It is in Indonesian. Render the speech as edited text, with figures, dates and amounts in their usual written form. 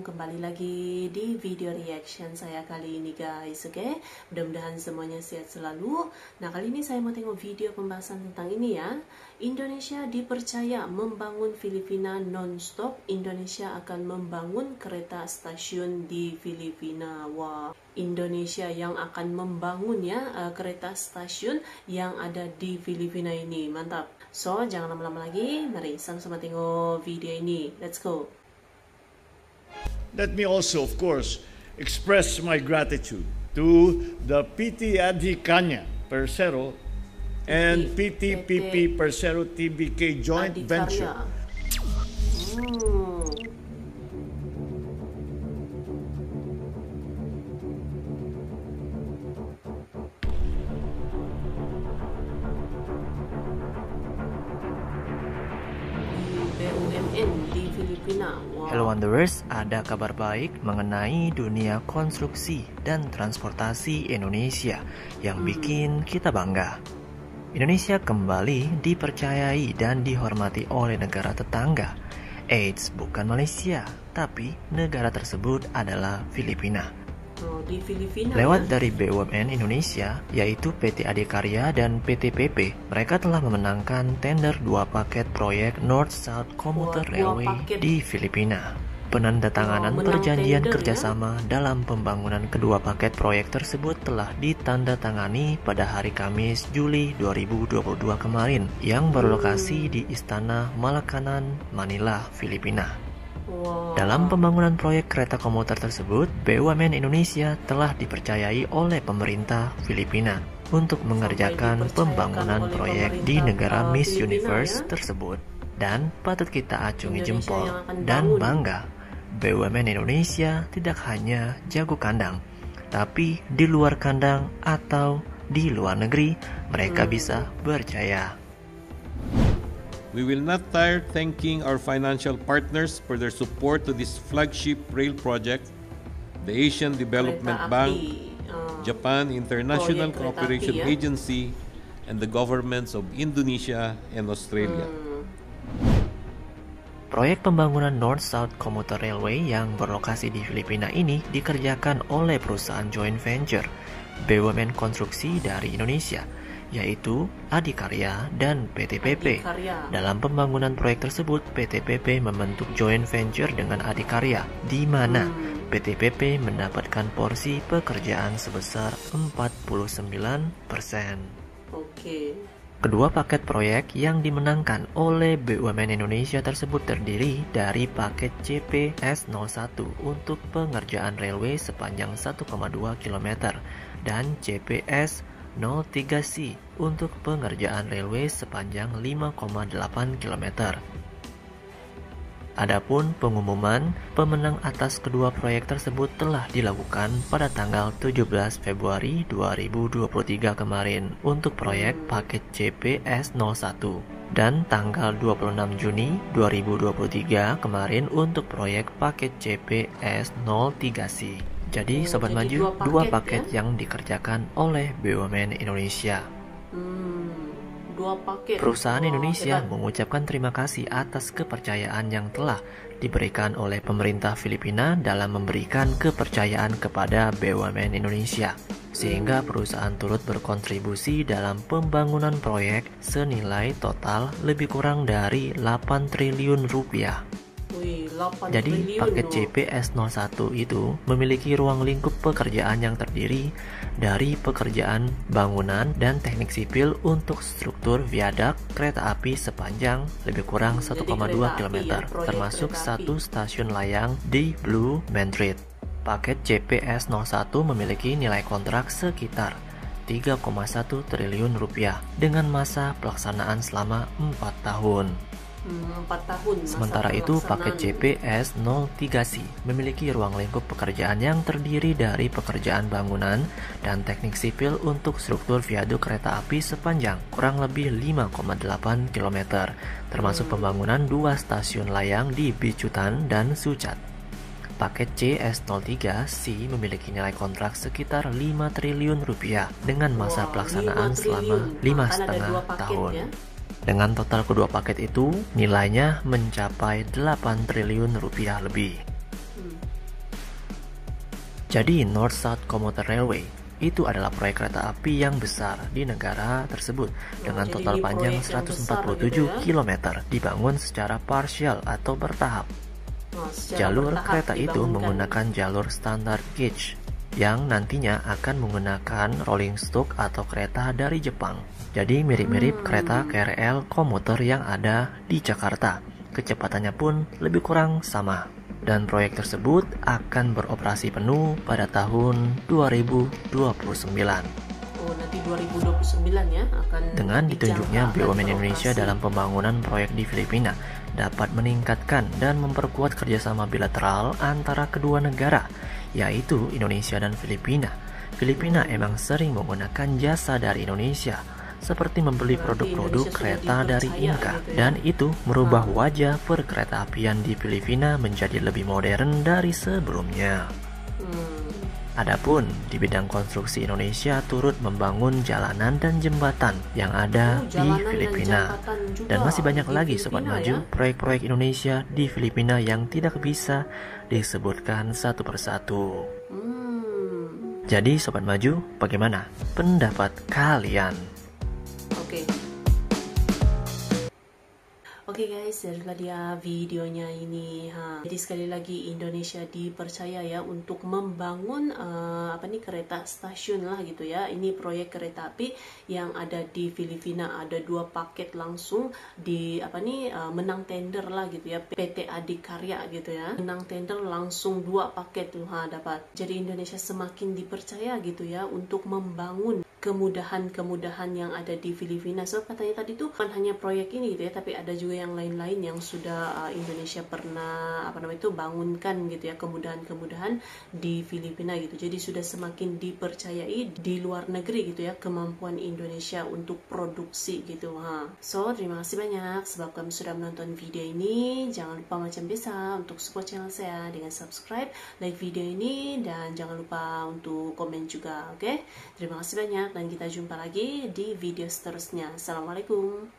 kembali lagi di video reaction saya kali ini guys, oke? Mudah-mudahan semuanya sehat selalu. Nah, kali ini saya mau tengok video pembahasan tentang ini ya. Indonesia dipercaya membangun Filipina non-stop. Indonesia akan membangun kereta stasiun di Filipina. Wah, Indonesia yang akan membangun ya kereta stasiun yang ada di Filipina ini. Mantap. So, jangan lama-lama lagi. Mari sama-sama tengok video ini. Let's go. Let me also, of course, express my gratitude to the PT Adhikanya Persero and PTPP Persero TBK joint venture. BUMN di Filipina. Wow. Hello Wanderers, ada kabar baik mengenai dunia konstruksi dan transportasi Indonesia yang bikin kita bangga. Indonesia kembali dipercayai dan dihormati oleh negara tetangga. Eits, bukan Malaysia, tapi negara tersebut adalah Filipina. Di Filipina Lewat ya? dari BUMN Indonesia, yaitu PT Adikarya dan PTPP, mereka telah memenangkan tender 2 paket proyek North-South Commuter Railway di Filipina. Penandatanganan perjanjian kerjasama dalam pembangunan kedua paket proyek tersebut telah ditandatangani pada hari Kamis, Juli 2022 kemarin, yang berlokasi di Istana Malakanan, Manila, Filipina. Dalam pembangunan proyek kereta komuter tersebut, BUMN Indonesia telah dipercayai oleh pemerintah Filipina untuk mengerjakan pembangunan proyek di negara Miss Universe tersebut. Dan patut kita acungi jempol dan bangga, BUMN Indonesia tidak hanya jago kandang, tapi di luar kandang atau di luar negeri mereka bisa berjaya. We will not tire thanking our financial partners for their support to this flagship rail project, the Asian Development Bank, Japan International Cooperation Agency, and the governments of Indonesia and Australia. Proyek pembangunan North-South Commuter Railway yang berlokasi di Filipina ini dikerjakan oleh perusahaan joint venture BUMN Konstruksi dari Indonesia, yaitu Adikarya dan PTPP. Dalam pembangunan proyek tersebut, PTPP membentuk joint venture dengan Adikarya, di mana PTPP mendapatkan porsi pekerjaan sebesar 49%. Kedua paket proyek yang dimenangkan oleh BUMN Indonesia tersebut terdiri dari paket CPS01 untuk pengerjaan railway sepanjang 1,2 km dan CPS 03C untuk pengerjaan railway sepanjang 5,8 km. Adapun pengumuman pemenang atas kedua proyek tersebut telah dilakukan pada tanggal 17 Februari 2023 kemarin untuk proyek paket CPS01 dan tanggal 26 Juni 2023 kemarin untuk proyek paket CPS03C. Jadi Sobat Maju, dua paket yang dikerjakan oleh BUMN Indonesia. Perusahaan Indonesia mengucapkan terima kasih atas kepercayaan yang telah diberikan oleh pemerintah Filipina dalam memberikan kepercayaan kepada BUMN Indonesia, sehingga perusahaan turut berkontribusi dalam pembangunan proyek senilai total lebih kurang dari 8 triliun rupiah. Jadi paket CPS01 itu memiliki ruang lingkup pekerjaan yang terdiri dari pekerjaan bangunan dan teknik sipil untuk struktur viadak kereta api sepanjang lebih kurang 1,2 km, termasuk satu stasiun layang di Blue Madrid. Paket CPS01 memiliki nilai kontrak sekitar 3,1 triliun rupiah dengan masa pelaksanaan selama 4 tahun. Sementara itu, paket CPS03C memiliki ruang lingkup pekerjaan yang terdiri dari pekerjaan bangunan dan teknik sipil untuk struktur viaduk kereta api sepanjang kurang lebih 5,8 km, termasuk pembangunan 2 stasiun layang di Bicutan dan Sucat. Paket CS03C memiliki nilai kontrak sekitar 5 triliun rupiah dengan masa pelaksanaan selama 5,5 tahun. Dengan total kedua paket itu, nilainya mencapai 8 triliun rupiah lebih. Jadi North-South Commuter Railway itu adalah proyek kereta api yang besar di negara tersebut dengan total panjang 147 km dibangun secara partial atau bertahap. Jalur kereta itu menggunakan jalur standar gauge yang nantinya akan menggunakan rolling stock atau kereta dari Jepang. Jadi mirip-mirip kereta KRL komuter yang ada di Jakarta. Kecepatannya pun lebih kurang sama. Dan proyek tersebut akan beroperasi penuh pada tahun 2029. Oh, nanti 2029 ya akan. Dengan ditunjuknya BUMN Indonesia dalam pembangunan proyek di Filipina dapat meningkatkan dan memperkuat kerjasama bilateral antara kedua negara, yaitu Indonesia dan Filipina. Filipina emang sering menggunakan jasa dari Indonesia, seperti membeli produk-produk kereta dari Inka, gitu ya? Dan itu merubah wajah perkeretaapian di Filipina menjadi lebih modern dari sebelumnya. Adapun di bidang konstruksi, Indonesia turut membangun jalanan dan jembatan yang ada di Filipina. Dan masih banyak lagi Sobat Maju, proyek-proyek Indonesia di Filipina yang tidak bisa disebutkan satu persatu. Jadi Sobat Maju, bagaimana pendapat kalian? Oke guys, itulah dia videonya ini. Jadi sekali lagi Indonesia dipercaya ya untuk membangun kereta stasiun lah gitu ya. Ini proyek kereta api yang ada di Filipina, ada 2 paket langsung di menang tender lah gitu ya. PT Adikarya gitu ya. Menang tender langsung 2 paket tuh dapat. Jadi Indonesia semakin dipercaya gitu ya untuk membangun kemudahan-kemudahan yang ada di Filipina. So katanya tadi tuh bukan hanya proyek ini gitu ya, tapi ada juga yang lain-lain yang sudah Indonesia pernah bangunkan gitu ya, kemudahan-kemudahan di Filipina gitu. Jadi sudah semakin dipercayai di luar negeri gitu ya kemampuan Indonesia untuk produksi gitu. So terima kasih banyak sebab kamu sudah menonton video ini. Jangan lupa macam biasa untuk support channel saya dengan subscribe, like video ini, dan jangan lupa untuk komen juga. Oke? Terima kasih banyak. Dan kita jumpa lagi di video seterusnya. Assalamualaikum.